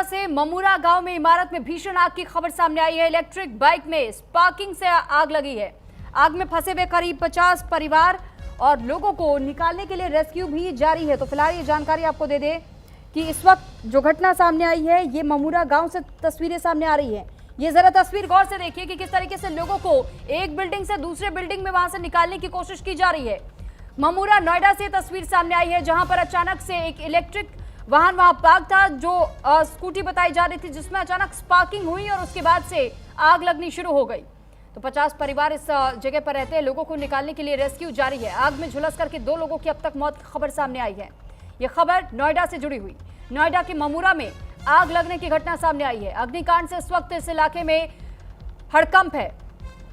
नोएडा से ममूरा गांव में इमारत में भीषण आग की खबर सामने आई है। इलेक्ट्रिक बाइक में स्पार्किंग से आग लगी है। आग में फंसे हुए करीब 50 परिवार और लोगों को निकालने के लिए रेस्क्यू भी जारी है। तो फिलहाल ये जानकारी आपको दे दें कि इस वक्त जो घटना सामने आई है ये ममूरा गांव से तस्वीरें सामने आ रही है। ये जरा तस्वीर गौर से देखिए कि किस तरीके से लोगों को एक बिल्डिंग से दूसरे बिल्डिंग में वहां से निकालने की कोशिश की जा रही है। ममूरा नोएडा से तस्वीर सामने आई है जहां पर अचानक से एक इलेक्ट्रिक वाहन वहां पार्क था जो स्कूटी बताई जा रही थी, जिसमें अचानक स्पार्किंग हुई और उसके बाद से आग लगनी शुरू हो गई। तो 50 परिवार इस जगह पर रहते हैं। लोगों को निकालने के लिए रेस्क्यू जारी है। आग में झुलस करके 2 लोगों की अब तक मौत की खबर सामने आई है। यह खबर नोएडा से जुड़ी हुई। नोएडा के ममूरा में आग लगने की घटना सामने आई है। अग्निकांड से इस वक्त इस इलाके में हड़कंप है।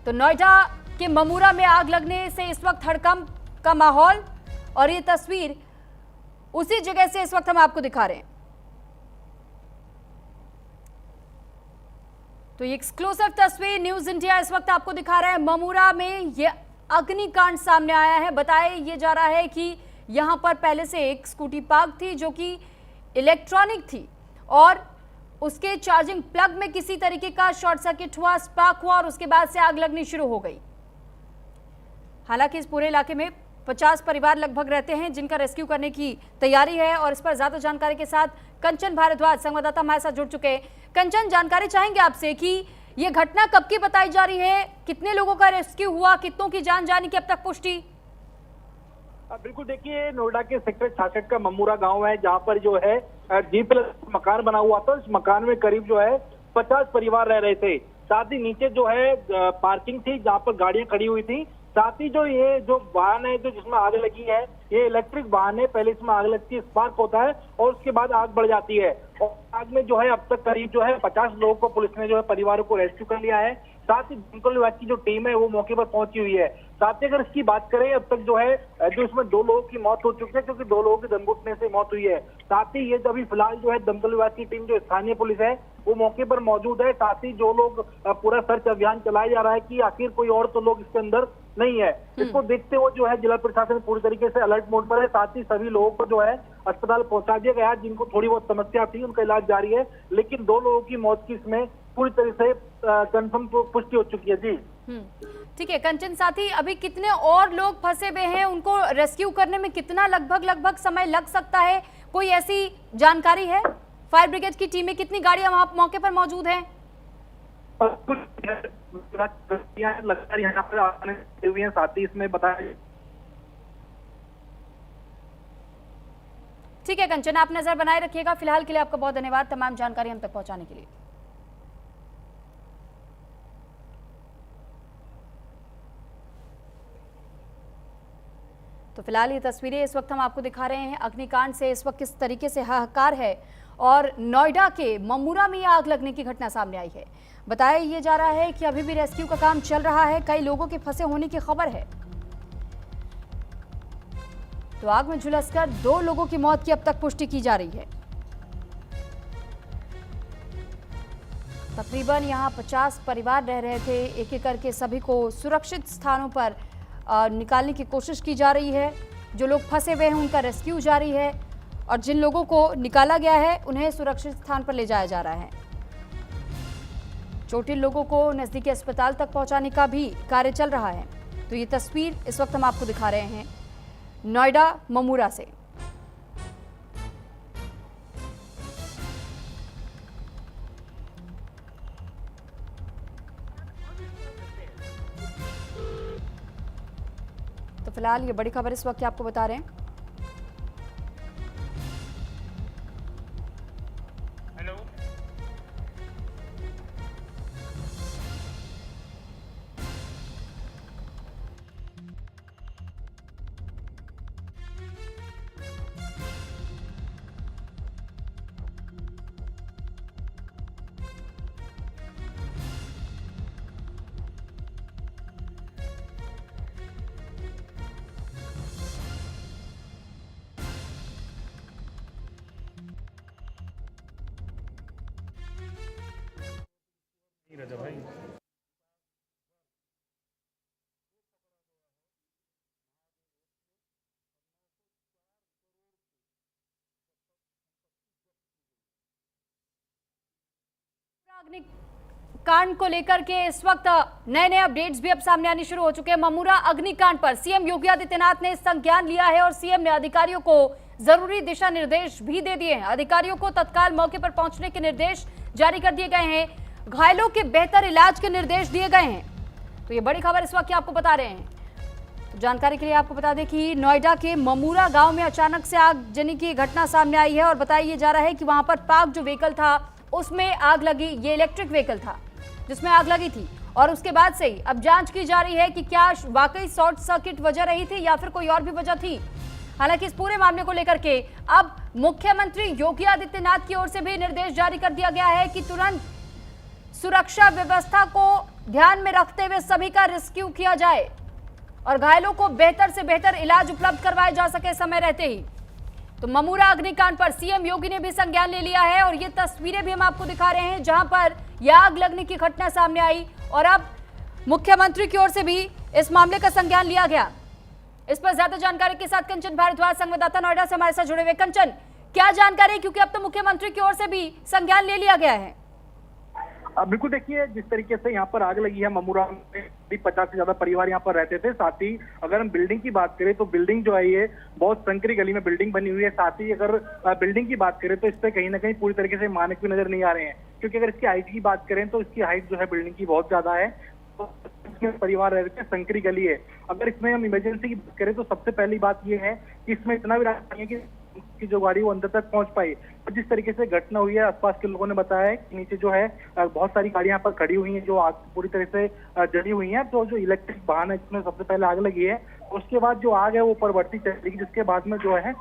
तो नोएडा के ममूरा में आग लगने से इस वक्त हड़कंप का माहौल, और ये तस्वीर उसी जगह से इस वक्त हम आपको दिखा रहे हैं। तो ये एक्सक्लूसिव तस्वीर न्यूज इंडिया इस वक्त आपको दिखा रहा है। ममूरा में ये अग्निकांड सामने आया है। बताया ये जा रहा है कि यहां पर पहले से एक स्कूटी पार्क थी जो कि इलेक्ट्रॉनिक थी और उसके चार्जिंग प्लग में किसी तरीके का शॉर्ट सर्किट हुआ, स्पार्क हुआ और उसके बाद से आग लगनी शुरू हो गई। हालांकि इस पूरे इलाके में 50 परिवार लगभग रहते हैं जिनका रेस्क्यू करने की तैयारी है। और इस पर ज्यादा जानकारी के साथ कंचन भारद्वाज संवाददाता हमारे साथ जुड़ चुके हैं। कंचन, जानकारी चाहेंगे आपसे कि ये घटना कब की बताई जा रही है, कितने लोगों का रेस्क्यू हुआ, कितनों की जान जाने की अब तक पुष्टि? बिल्कुल, देखिए नोएडा के सेक्टर 66 का ममूरा गांव है जहां पर जो है G+ मकान बना हुआ था। इस मकान में करीब जो है 50 परिवार रह रहे थे। साथ ही नीचे जो है पार्किंग थी जहां पर गाड़ियां खड़ी हुई थी। साथ ही जो ये जो वाहन है जो जिसमें आग लगी है ये इलेक्ट्रिक वाहन है। पहले इसमें आग लगती है, स्पार्क होता है और उसके बाद आग बढ़ जाती है। और आग में जो है अब तक करीब जो है 50 लोगों को पुलिस ने जो है परिवारों को रेस्क्यू कर लिया है। साथ ही दमकल विभाग की जो टीम है वो मौके पर पहुंची हुई है। साथ ही अगर इसकी बात करें अब तक जो है जो इसमें 2 लोगों की मौत हो चुकी है क्योंकि 2 लोगों की दम घुटने से मौत हुई है। साथ ही ये अभी फिलहाल जो है दमकल विभाग की टीम जो स्थानीय पुलिस है वो मौके पर मौजूद है। साथ ही जो लोग पूरा सर्च अभियान चलाया जा रहा है कि आखिर कोई और तो लोग इसके अंदर नहीं है। इसको देखते हुए जो है जिला प्रशासन पूरी तरीके से अलर्ट मोड पर है। साथ ही सभी लोगों को जो है अस्पताल पहुंचा दिया गया है। जिनको थोड़ी बहुत समस्या थी उनका इलाज जारी है, लेकिन 2 लोगों की मौत की इसमें पूरी तरह से कंफर्म पुष्टि हो चुकी है। जी ठीक है कंचन, साथ ही अभी कितने और लोग फंसे हुए हैं, उनको रेस्क्यू करने में कितना लगभग समय लग सकता है, कोई ऐसी जानकारी है? फायर ब्रिगेड की टीमें कितनी गाड़ियां वहां मौके पर मौजूद हैं? लगातार यहाँ पर आने हुए हैं। साथ ही इसमें बताया। ठीक है कंचन, आप नजर बनाए रखिएगा। फिलहाल के लिए आपका बहुत धन्यवाद तमाम जानकारी हम तक पहुंचाने के लिए। तो फिलहाल ये तस्वीरें इस वक्त हम आपको दिखा रहे हैं। अग्निकांड से इस वक्त किस तरीके से हाहाकार है और नोएडा के ममूरा में आग लगने की घटना सामने आई है। बताया ये जा रहा है कि अभी भी रेस्क्यू का काम चल रहा है। कई लोगों के फंसे होने की खबर है। तो आग में झुलसकर 2 लोगों की मौत की अब तक पुष्टि की जा रही है। तकरीबन यहां 50 परिवार रह रहे थे। एक एक करके सभी को सुरक्षित स्थानों पर निकालने की कोशिश की जा रही है। जो लोग फंसे हुए हैं उनका रेस्क्यू जारी है और जिन लोगों को निकाला गया है उन्हें सुरक्षित स्थान पर ले जाया जा रहा है। चोटिल लोगों को नजदीकी अस्पताल तक पहुंचाने का भी कार्य चल रहा है। तो ये तस्वीर इस वक्त हम आपको दिखा रहे हैं नोएडा ममूरा से। तो फिलहाल ये बड़ी खबर इस वक्त आपको बता रहे हैं। रजा भाई। अग्निकांड को लेकर के इस वक्त नए नए अपडेट्स भी अब सामने आने शुरू हो चुके हैं। ममूरा अग्निकांड पर सीएम योगी आदित्यनाथ ने संज्ञान लिया है और सीएम ने अधिकारियों को जरूरी दिशा निर्देश भी दे दिए हैं। अधिकारियों को तत्काल मौके पर पहुंचने के निर्देश जारी कर दिए गए हैं। घायलों के बेहतर इलाज के निर्देश दिए गए हैं। तो ये बड़ी खबर इस वक्त आपको बता रहे हैं। तो जानकारी के लिए आपको बता दें कि नोएडा के ममूरा गांव में अचानक से आगजनी की घटना सामने आई है और बताया जा रहा है कि वहां पर पार्क जो व्हीकल था उसमें आग लगी। ये इलेक्ट्रिक व्हीकल था जिसमें आग लगी थी और उसके बाद से ही अब जांच की जा रही है कि क्या वाकई शॉर्ट सर्किट वजह रही थी या फिर कोई और भी वजह थी। हालांकि इस पूरे मामले को लेकर के अब मुख्यमंत्री योगी आदित्यनाथ की ओर से भी निर्देश जारी कर दिया गया है कि तुरंत सुरक्षा व्यवस्था को ध्यान में रखते हुए सभी का रेस्क्यू किया जाए और घायलों को बेहतर से बेहतर इलाज उपलब्ध करवाया जा सके समय रहते ही। तो ममूरा अग्निकांड पर सीएम योगी ने भी संज्ञान ले लिया है और ये तस्वीरें भी हम आपको दिखा रहे हैं जहां पर यह आग लगने की घटना सामने आई और अब मुख्यमंत्री की ओर से भी इस मामले का संज्ञान लिया गया। इस पर ज्यादा जानकारी के साथ कंचन भारद्वाज संवाददाता नोएडा से हमारे साथ जुड़े हुए। कंचन, क्या जानकारी, क्योंकि अब तो मुख्यमंत्री की ओर से भी संज्ञान ले लिया गया है। बिल्कुल देखिए, जिस तरीके से यहाँ पर आग लगी है ममूरा में 50 से ज्यादा परिवार यहाँ पर रहते थे। साथ ही अगर हम बिल्डिंग की बात करें तो बिल्डिंग जो है ये बहुत संकरी गली में बिल्डिंग बनी हुई है। साथ ही अगर बिल्डिंग की बात करें तो इस पे कहीं ना कहीं पूरी तरीके से मानक भी नजर नहीं आ रहे हैं, क्योंकि अगर इसकी हाइट की बात करें तो इसकी हाइट जो है बिल्डिंग की बहुत ज्यादा है। तो परिवार रहते हैं, संकरी गली है। अगर इसमें हम इमरजेंसी की बात करें तो सबसे पहली बात यह है कि इसमें इतना भी रास्ता नहीं है कि जो गाड़ी वो अंदर तक पहुंच पाई। और जिस तरीके से घटना हुई है आसपास के लोगों ने बताया है कि नीचे जो है बहुत सारी गाड़ियां यहाँ पर खड़ी हुई हैं जो आग पूरी तरह से जली हुई हैं। तो जो इलेक्ट्रिक वाहन है इसमें सबसे पहले आग लगी है, उसके बाद जो आग है वो परवर्ती चलेगी, जिसके बाद में जो है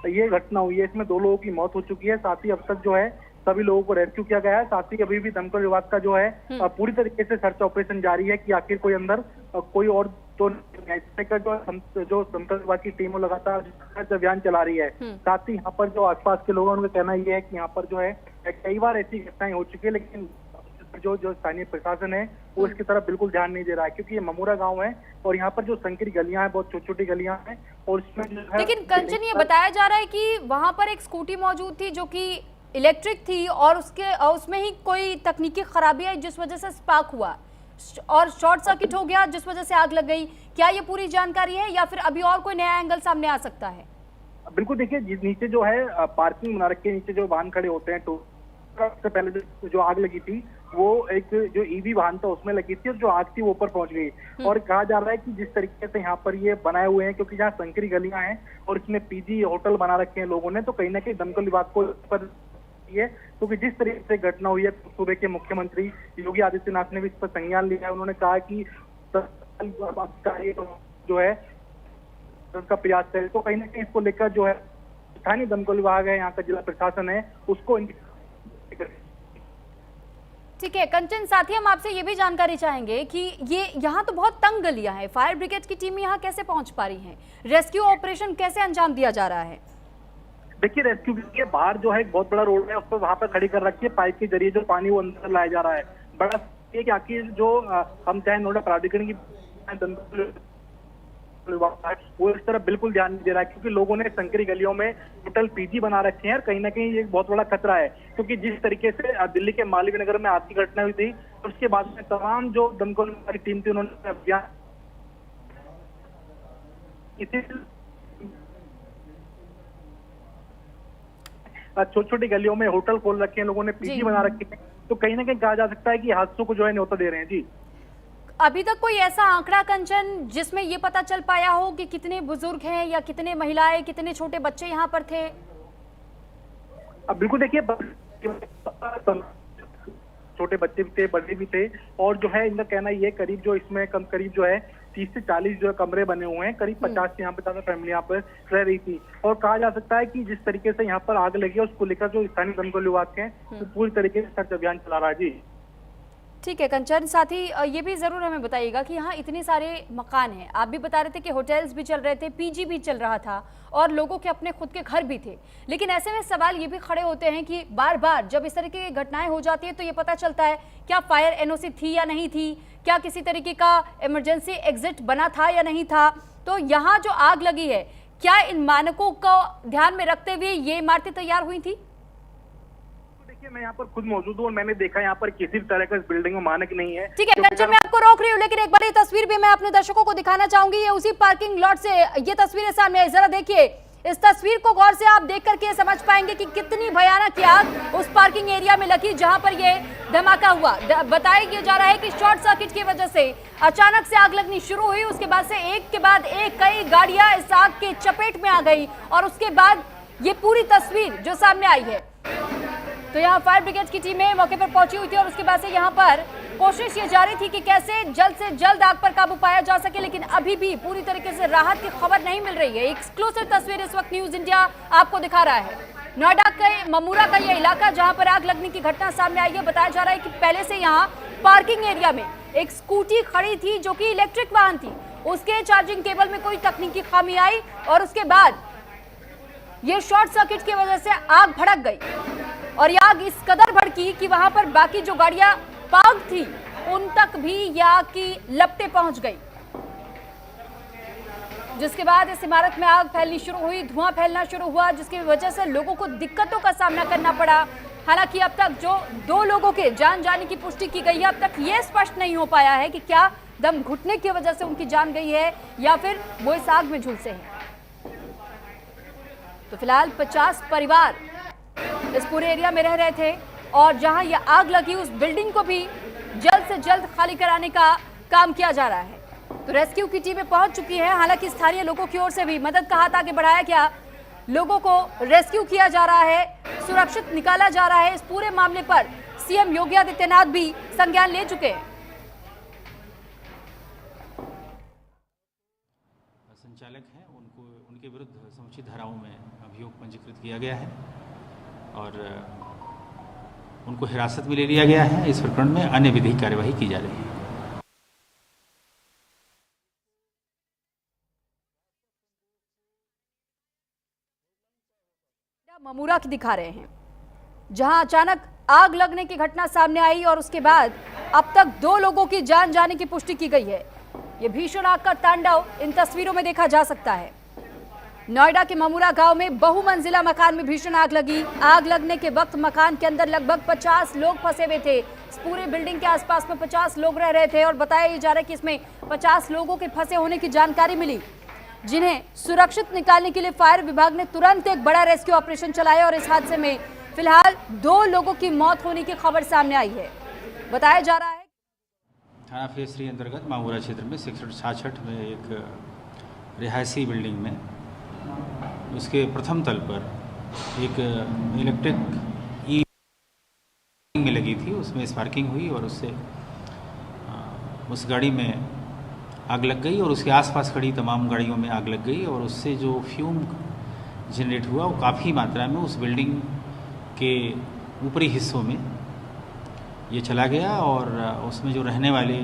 ये घटना हुई है। इसमें 2 लोगों की मौत हो चुकी है। साथ ही अब तक जो है सभी लोगों को रेस्क्यू किया गया है। साथ ही अभी भी दमकल विभाग का जो है पूरी तरीके से सर्च ऑपरेशन जारी है कि आखिर कोई अंदर कोई और तो जो दमकल विभाग की टीम लगातार सर्च अभियान चला रही है। साथ ही यहाँ पर जो आसपास के लोगों उनका कहना ये है कि यहाँ पर जो है कई बार ऐसी घटनाएं हो चुकी है, लेकिन जो स्थानीय प्रशासन है वो इसकी तरफ बिल्कुल ध्यान नहीं दे रहा है, क्योंकि ये ममूरा गांव है और यहाँ पर जो संकरी गलियां हैं बहुत छोटी छोटी गलियां हैं और इसमें जो है। लेकिन कंचन, ये बताया जा रहा है कि वहां पर एक स्कूटी मौजूद थी जो कि इलेक्ट्रिक थी और उसमें ही कोई तकनीकी खराबी आई जिस वजह से स्पार्क हुआ और शॉर्ट सर्किट हो गया जिस वजह से आग लग गई। क्या ये पूरी जानकारी है या फिर अभी और कोई नया एंगल सामने आ सकता है? बिल्कुल देखिए, नीचे जो है पार्किंग बना रखे, नीचे जो वाहन खड़े होते हैं तो सबसे पहले जो आग लगी थी वो एक जो ईवी वाहन था उसमें लगी थी और जो आग थी वो ऊपर पहुंच गई। और कहा जा रहा है कि जिस तरीके से यहाँ पर ये बनाए हुए हैं, क्योंकि जहाँ संकरी गलियां हैं और इसमें पीजी होटल बना रखे हैं लोगों ने, तो कहीं ना कहीं दमकल विभाग को पर क्योंकि जिस तरीके से घटना हुई है सूबे के मुख्यमंत्री योगी आदित्यनाथ ने भी इस पर संज्ञान लिया है। उन्होंने कहा कि जो है उसका प्रयास करे, तो कहीं ना कहीं इसको लेकर जो है स्थानीय दमकल विभाग है, यहाँ का जिला प्रशासन है, उसको ठीक है। कंचन, साथ ही हम आपसे ये भी जानकारी चाहेंगे कि ये यहाँ तो बहुत तंग गलियां हैं, फायर ब्रिगेड की टीम यहाँ कैसे पहुंच पा रही है? रेस्क्यू ऑपरेशन कैसे अंजाम दिया जा रहा है? देखिए, रेस्क्यू के बाहर जो है एक बहुत बड़ा रोड है, उस पर वहां पर खड़ी कर रखी है, पाइप के जरिए जो पानी वो अंदर लाया जा रहा है। बड़ा ये कि आखिर जो हम चाहे नोएडा प्राधिकरण की वो इस तरफ बिल्कुल ध्यान नहीं दे रहा है, क्योंकि लोगों ने संकरी गलियों में होटल पीजी बना रखे हैं और कहीं ना कहीं ये बहुत बड़ा खतरा है। क्योंकि जिस तरीके से दिल्ली के मालवीय नगर में आग की घटना हुई थी उसके बाद में तमाम जो दमकल की टीम थी उन्होंने अभियान छोटी छोटी गलियों में होटल खोल रखे हैं, लोगों ने पीजी बना रखे हैं, तो कहीं ना कहीं कहा जा सकता है कि हादसों को जो है न्योता दे रहे हैं। जी, अभी तक कोई ऐसा आंकड़ा कंचन जिसमें ये पता चल पाया हो कि कितने बुजुर्ग हैं या कितने महिलाएं, कितने छोटे बच्चे यहाँ पर थे? अब बिल्कुल देखिए, छोटे बच्चे भी थे, बड़े भी थे, और जो है इनका कहना ये करीब जो इसमें करीब जो है 30 से 40 जो है कमरे बने हुए हैं, करीब 50 से यहाँ पे ज्यादा फैमिली यहाँ पर रह रही थी। और कहा जा सकता है कि जिस तरीके से यहाँ पर आग लगी है उसको लेकर जो स्थानीय दमकल विभाग है वो पूरी तरीके से सर्च अभियान चला रहा है। जी ठीक है कंचन, साथ ही ये भी जरूर हमें बताइएगा कि यहाँ इतने सारे मकान हैं, आप भी बता रहे थे कि होटल्स भी चल रहे थे, पीजी भी चल रहा था और लोगों के अपने खुद के घर भी थे, लेकिन ऐसे में सवाल ये भी खड़े होते हैं कि बार बार जब इस तरीके की घटनाएं हो जाती है तो ये पता चलता है क्या फायर एनओसी थी या नहीं थी, क्या किसी तरीके का इमरजेंसी एग्जिट बना था या नहीं था। तो यहाँ जो आग लगी है, क्या इन मानकों को ध्यान में रखते हुए ये इमारतें तैयार हुई थी? देखिए मैं यहाँ पर खुद मौजूद हूँ और मैंने देखा यहाँ पर किसी भी तरह का इस बिल्डिंग में मानक नहीं है। ठीक है कंचन, मैं आपको रोक रही हूँ, लेकिन एक बार ये तस्वीर भी मैं अपने दर्शकों को दिखाना चाहूंगी। ये उसी पार्किंग लॉट से ये तस्वीरें सामने आई, जरा देखिए इस तस्वीर को गौर से, आप देख करके समझ पाएंगे कि कितनी भयानक आग उस पार्किंग एरिया में लगी जहां पर ये धमाका हुआ। बताया जा रहा है कि शॉर्ट सर्किट की वजह से अचानक से आग लगनी शुरू हुई, उसके बाद से एक के बाद एक कई गाड़ियां इस आग के चपेट में आ गई और उसके बाद ये पूरी तस्वीर जो सामने आई है। तो यहाँ फायर ब्रिगेड की टीमें मौके पर पहुंची हुई थी और उसके बाद से यहाँ पर कोशिश ये जारी थी कि कैसे जल्द से जल्द आग पर काबू पाया जा सके, लेकिन अभी भी पूरी तरीके से राहत की खबर नहीं मिल रही है। एक्सक्लूसिव तस्वीर इस वक्त न्यूज इंडिया आपको दिखा रहा है। नोएडा के ममूरा का ये इलाका जहां पर आग लगने की घटना सामने आई है। बताया जा रहा है कि पहले से यहाँ पार्किंग एरिया में एक स्कूटी खड़ी थी जो कि इलेक्ट्रिक वाहन थी, उसके चार्जिंग केबल में कोई तकनीकी खामी आई और उसके बाद ये शॉर्ट सर्किट की वजह से आग भड़क गई और ये आग इस कदर भड़की कि वहां पर बाकी जो गाड़ियां पार्क थी उन तक भी ये आग की लपटें पहुंच गई, जिसके बाद इस इमारत में आग फैलनी शुरू हुई, धुआं फैलना शुरू हुआ, जिसकी वजह से लोगों को दिक्कतों का सामना करना पड़ा। हालांकि अब तक जो 2 लोगों के जान जाने की पुष्टि की गई है, अब तक ये स्पष्ट नहीं हो पाया है कि क्या दम घुटने की वजह से उनकी जान गई है या फिर वो इस आग में झुलसे हैं। तो फिलहाल 50 परिवार इस पूरे एरिया में रह रहे थे और जहां ये आग लगी उस बिल्डिंग को भी जल्द से जल्द खाली कराने का काम किया जा रहा है। तो रेस्क्यू की टीमें पहुंच चुकी हैं। हालांकि स्थानीय लोगों की ओर से भी मदद का हाथ आगे बढ़ाया गया, लोगों को रेस्क्यू किया जा रहा है, सुरक्षित निकाला जा रहा है। इस पूरे मामले पर सीएम योगी आदित्यनाथ भी संज्ञान ले चुके हैं। संचालक हैं उनके विरुद्ध समुचित धाराओं में अभियोग पंजीकृत किया गया है और उनको हिरासत में ले लिया गया है। इस प्रकरण में अन्य विधिक कार्यवाही की जा रही है। ममूरा की दिखा रहे हैं जहां अचानक आग लगने की घटना सामने आई और उसके बाद अब तक 2 लोगों की जान जाने की पुष्टि की गई है। यह भीषण आग का तांडव इन तस्वीरों में देखा जा सकता है। नोएडा के ममूरा गांव में बहुमंजिला मकान में भीषण आग लगी। आग लगने के वक्त मकान के अंदर लगभग 50 लोग फंसे हुए थे। इस पूरे बिल्डिंग के आसपास में 50 लोग रह रहे थे और बताया जा रहा है कि इसमें 50 लोगों के फंसे होने की जानकारी मिली, जिन्हें सुरक्षित निकालने के लिए फायर विभाग ने तुरंत एक बड़ा रेस्क्यू ऑपरेशन चलाया और इस हादसे में फिलहाल 2 लोगों की मौत होने की खबर सामने आई है। बताया जा रहा है थाना फेज 3 अंतर्गत मामूरा क्षेत्र में सेक्टर 66 में एक रिहायशी बिल्डिंग में उसके प्रथम तल पर एक इलेक्ट्रिक ई में लगी थी, उसमें स्पार्किंग हुई और उससे उस गाड़ी में आग लग गई और उसके आसपास खड़ी तमाम गाड़ियों में आग लग गई और उससे जो फ्यूम जनरेट हुआ वो काफ़ी मात्रा में उस बिल्डिंग के ऊपरी हिस्सों में ये चला गया और उसमें जो रहने वाले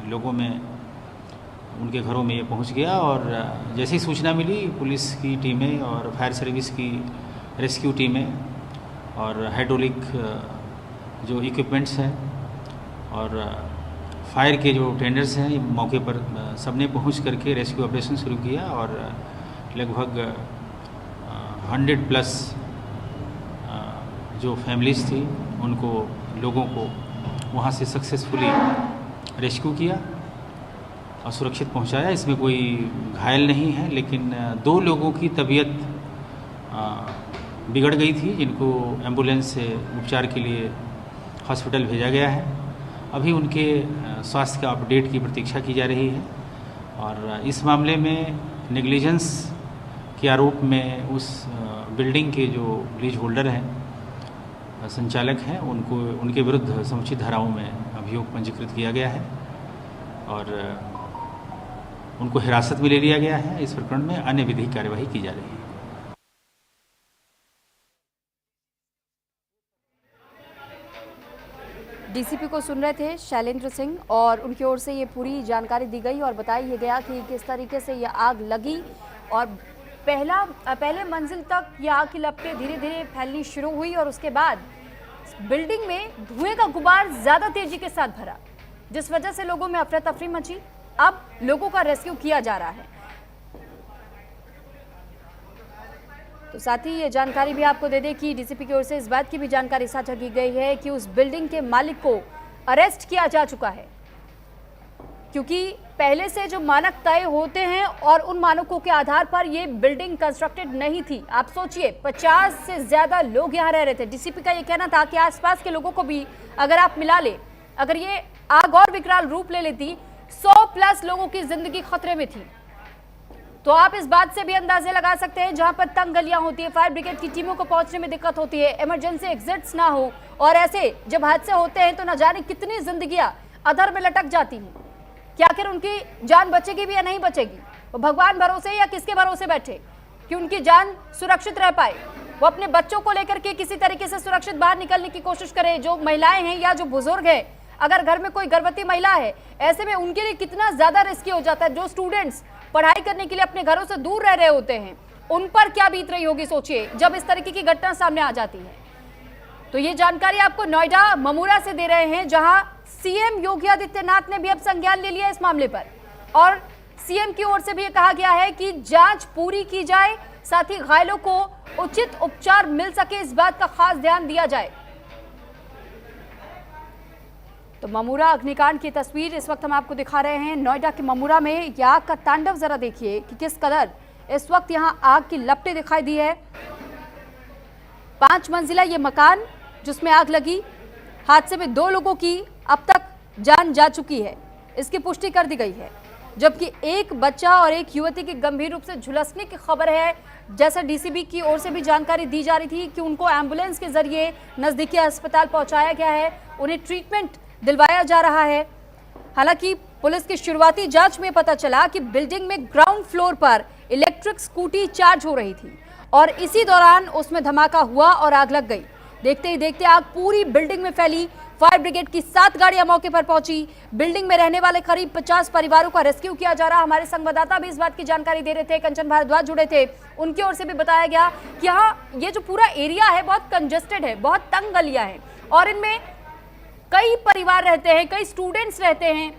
लोगों में उनके घरों में ये पहुंच गया। और जैसे ही सूचना मिली पुलिस की टीमें और फायर सर्विस की रेस्क्यू टीमें और हाइड्रोलिक जो इक्विपमेंट्स हैं और फायर के जो टेंडर्स हैं ये मौके पर सबने पहुंच करके रेस्क्यू ऑपरेशन शुरू किया और लगभग 100+ जो फैमिलीज़ थी उनको लोगों को वहाँ से सक्सेसफुली रेस्क्यू किया और सुरक्षित पहुँचाया। इसमें कोई घायल नहीं है, लेकिन 2 लोगों की तबीयत बिगड़ गई थी जिनको एम्बुलेंस से उपचार के लिए हॉस्पिटल भेजा गया है। अभी उनके स्वास्थ्य का अपडेट की प्रतीक्षा की जा रही है और इस मामले में नेग्लिजेंस के आरोप में उस बिल्डिंग के जो लीज होल्डर हैं, संचालक हैं, उनके विरुद्ध समुचित धाराओं में अभियोग पंजीकृत किया गया है और उनको हिरासत में ले लिया गया है। इस प्रकरण में अन्य विधिक कार्यवाही की जा रही है। डीसीपी को सुन रहे थे शैलेंद्र सिंह और उनकी ओर से ये पूरी जानकारी दी गई और बताया गया कि किस तरीके से ये आग लगी और पहले मंजिल तक ये आग की लपटें धीरे धीरे फैलनी शुरू हुई और उसके बाद बिल्डिंग में धुएं का गुबार ज्यादा तेजी के साथ भरा, जिस वजह से लोगों में अफरा तफरी मची। अब लोगों का रेस्क्यू किया जा रहा है। तो साथ ही ये जानकारी भी आपको दे दें कि डीसीपी की ओर से इस बात की भी जानकारी साझा की गई है कि उस बिल्डिंग के मालिक को अरेस्ट किया जा चुका है, क्योंकि पहले से जो मानक तय होते हैं और उन मानकों के आधार पर ये बिल्डिंग कंस्ट्रक्टेड नहीं थी। आप सोचिए 50 से ज्यादा लोग यहाँ रह रहे थे। डीसीपी का ये कहना था कि आसपास के लोगों को भी अगर आप मिला ले, अगर ये आग और विकराल रूप ले लेती 100+ लोगों की जिंदगी खतरे में थी। तो आप इस बात से भी अंदाजे लगा सकते हैं, जहां पर तंग गलियां होती है, फायर ब्रिगेड की टीमों को पहुंचने में दिक्कत होती है, इमरजेंसी एग्जिट्स ना हो, और ऐसे जब हादसे होते हैं तो न जाने कितनी जिंदगियां अधर में लटक जाती हैं कि आखिर उनकी जान बचेगी भी या नहीं बचेगी। वो भगवान भरोसे या किसके भरोसे बैठे कि उनकी जान सुरक्षित रह पाए। वो अपने बच्चों को लेकर के किसी तरीके से सुरक्षित बाहर निकलने की कोशिश करें। जो महिलाएं हैं या जो बुजुर्ग है, अगर घर में कोई गर्भवती महिला है, ऐसे में उनके लिए कितना ज्यादा रिस्की हो जाता है। जो स्टूडेंट्स पढ़ाई करने के लिए अपने घरों से दूर रह रहे होते हैं, उन पर क्या बीत रही होगी सोचिए जब इस तरीके की घटना सामने आ जाती है। तो ये जानकारी आपको नोएडा ममूरा से दे रहे हैं, जहां सीएम योगी आदित्यनाथ ने भी अब संज्ञान ले लिया इस मामले पर, और सीएम की ओर से भी कहा गया है कि जांच पूरी की जाए, साथ ही घायलों को उचित उपचार मिल सके, इस बात का खास ध्यान दिया जाए। तो ममूरा अग्निकांड की तस्वीर इस वक्त हम आपको दिखा रहे हैं। नोएडा के ममूरा में ये आग का तांडव जरा देखिए कि किस कदर इस वक्त यहां आग की लपटें दिखाई दी है। 5 मंजिला ये मकान जिसमें आग लगी, हादसे में 2 लोगों की अब तक जान जा चुकी है, इसकी पुष्टि कर दी गई है, जबकि एक बच्चा और एक युवती की गंभीर रूप से झुलसने की खबर है। जैसा डीसीबी की ओर से भी जानकारी दी जा रही थी कि उनको एम्बुलेंस के जरिए नजदीकी अस्पताल पहुंचाया गया है, उन्हें ट्रीटमेंट दिलवाया जा रहा है। हालांकि पुलिस की शुरुआती जांच में पता चला कि बिल्डिंग में ग्राउंड फ्लोर पर इलेक्ट्रिक स्कूटी चार्ज हो रही थी और इसी दौरान उसमें धमाका हुआ और आग लग गई। देखते ही देखते आग पूरी बिल्डिंग में फैली। फायर ब्रिगेड की 7 गाड़ियां मौके पर पहुंची। बिल्डिंग में रहने वाले करीब 50 परिवारों का रेस्क्यू किया जा रहा। हमारे संवाददाता भी इस बात की जानकारी दे रहे थे, कंचन भारद्वाज जुड़े थे, उनकी ओर से भी बताया गया कि यहाँ ये जो पूरा एरिया है बहुत कंजेस्टेड है, बहुत तंग गलियां हैं और इनमें कई परिवार रहते हैं, कई स्टूडेंट्स रहते हैं।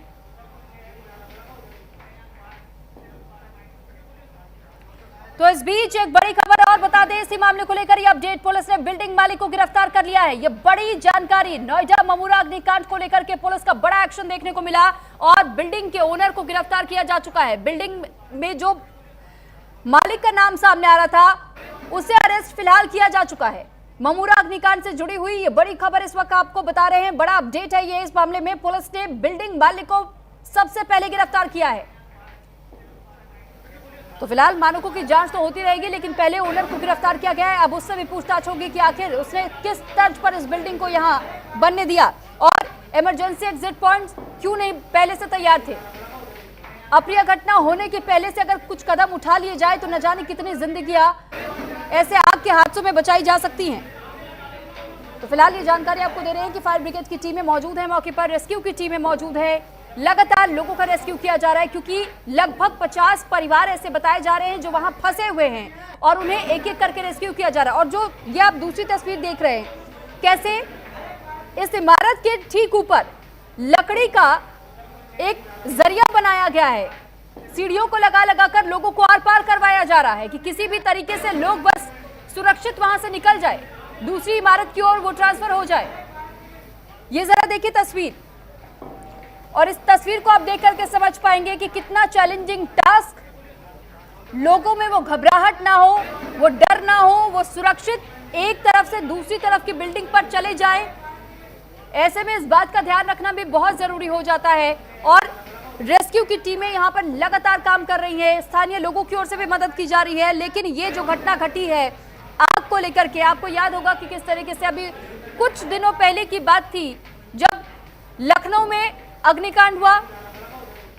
तो इस बीच एक बड़ी खबर और बता दें, इसी मामले को लेकर ये अपडेट, पुलिस ने बिल्डिंग मालिक को गिरफ्तार कर लिया है। ये बड़ी जानकारी, नोएडा ममूरा अग्निकांड को लेकर के पुलिस का बड़ा एक्शन देखने को मिला और बिल्डिंग के ओनर को गिरफ्तार किया जा चुका है। बिल्डिंग में जो मालिक का नाम सामने आ रहा था, उसे अरेस्ट फिलहाल किया जा चुका है। ममूरा अग्निकांड से जुड़ी हुई ये बड़ी खबर इस वक्त आपको बता रहे हैं, बड़ा अपडेट है ये। इस मामले में पुलिस ने बिल्डिंग मालिक को सबसे पहले गिरफ्तार किया है। तो फिलहाल मानकों की जांच तो होती रहेगी, लेकिन पहले ओनर को गिरफ्तार किया गया है। अब उससे भी पूछताछ होगी कि आखिर उसने किस तर्ज पर इस बिल्डिंग को यहां बनने दिया और इमरजेंसी एग्जिट पॉइंट्स क्यों नहीं पहले से तैयार थे। अप्रिय घटना होने के पहले से अगर कुछ कदम उठा लिए जाए तो न जाने कितनी जिंदगियां ऐसे आग के हादसों में बचाई जा सकती हैं। तो फिलहाल ये जानकारी आपको दे रहे हैं कि फायर ब्रिगेड की टीमें मौजूद है मौके पर, रेस्क्यू की टीमें मौजूद है, लगातार लोगों का रेस्क्यू किया जा रहा है, क्योंकि लगभग 50 परिवार ऐसे बताए जा रहे हैं जो वहां फंसे हुए हैं और उन्हें एक एक करके रेस्क्यू किया जा रहा है। और जो ये आप दूसरी तस्वीर देख रहे हैं, कैसे इस इमारत के ठीक ऊपर लकड़ी का एक जरिया बनाया गया है, सीढ़ियों को लगा लगा कर लोगों को आर पार करवाया जा रहा है कि किसी भी तरीके से लोग बस सुरक्षित वहां से निकल जाए, दूसरी इमारत की ओर वो ट्रांसफर हो जाए। ये जरा देखिए तस्वीर, और इस तस्वीर को आप देख करके समझ पाएंगे कि कितना चैलेंजिंग टास्क, लोगों में वो घबराहट ना हो, वो डर ना हो, वो सुरक्षित एक तरफ से दूसरी तरफ की बिल्डिंग पर चले जाएं। ऐसे में इस बात का ध्यान रखना भी बहुत जरूरी हो जाता है और रेस्क्यू की टीमें यहां पर लगातार काम कर रही हैं, स्थानीय लोगों की ओर से भी मदद की जा रही है। लेकिन ये जो घटना घटी है आग को लेकर के, आपको याद होगा कि किस तरीके से अभी कुछ दिनों पहले की बात थी जब लखनऊ में अग्निकांड हुआ,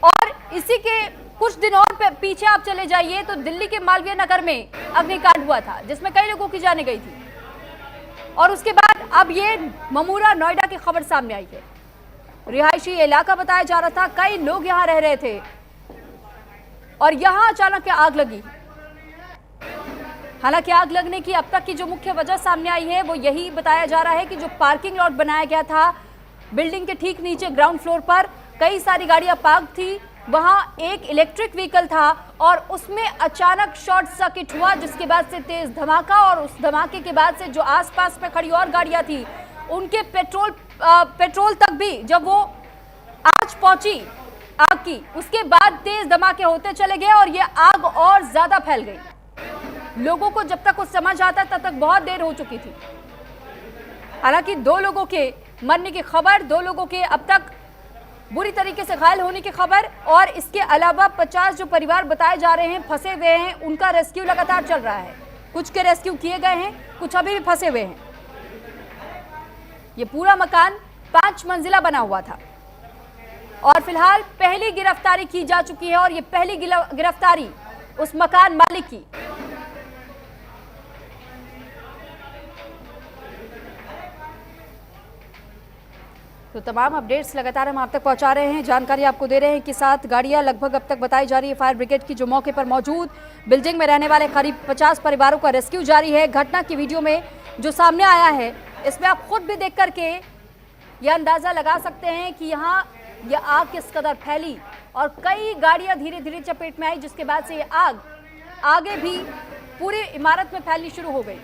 और इसी के कुछ दिन और पीछे आप चले जाइए तो दिल्ली के मालवीय नगर में अग्निकांड हुआ था जिसमें कई लोगों की जानें गई थी। और उसके बाद अब ये ममूरा नोएडा की खबर सामने आई है। रिहायशी इलाका बताया जा रहा था, कई लोग यहां रह रहे थे और यहां अचानक आग लगी। हालांकि आग लगने की अब तक की जो मुख्य वजह सामने आई है वो यही बताया जा रहा है कि जो पार्किंग लॉट बनाया गया था बिल्डिंग के ठीक नीचे ग्राउंड फ्लोर पर, कई सारी गाड़ियां पार्क थी वहां एक इलेक्ट्रिक व्हीकल था और उसमें अचानक शॉर्ट सर्किट हुआ, जिसके बाद से तेज धमाका, और उस धमाके के बाद से जो आसपास में खड़ी और गाड़ियां थी उनके पेट्रोल तक भी जब वो आग पहुंची आग की, उसके बाद तेज धमाके होते चले गए और ये आग और ज्यादा फैल गई। लोगों को जब तक कुछ समझ आता तब तक बहुत देर हो चुकी थी। हालांकि 2 लोगों के मरने की खबर, 2 लोगों के अब तक बुरी तरीके से घायल होने की खबर, और इसके अलावा 50 जो परिवार बताए जा रहे हैं फंसे हुए हैं, उनका रेस्क्यू लगातार चल रहा है। कुछ के रेस्क्यू किए गए हैं, कुछ अभी भी फंसे हुए हैं। ये पूरा मकान 5 मंजिला बना हुआ था और फिलहाल पहली गिरफ्तारी की जा चुकी है, और ये पहली गिरफ्तारी उस मकान मालिक की। तो तमाम अपडेट्स लगातार हम आप तक पहुंचा रहे हैं, जानकारी आपको दे रहे हैं कि 7 गाड़ियां लगभग अब तक बताई जा रही है फायर ब्रिगेड की, जो मौके पर मौजूद बिल्डिंग में रहने वाले करीब 50 परिवारों का रेस्क्यू जारी है। घटना की वीडियो में जो सामने आया है, इसमें आप खुद भी देख करके यह अंदाजा लगा सकते हैं कि यहाँ यह आग किस कदर फैली और कई गाड़ियां धीरे धीरे चपेट में आई, जिसके बाद से ये आग आगे भी पूरी इमारत में फैलनी शुरू हो गई।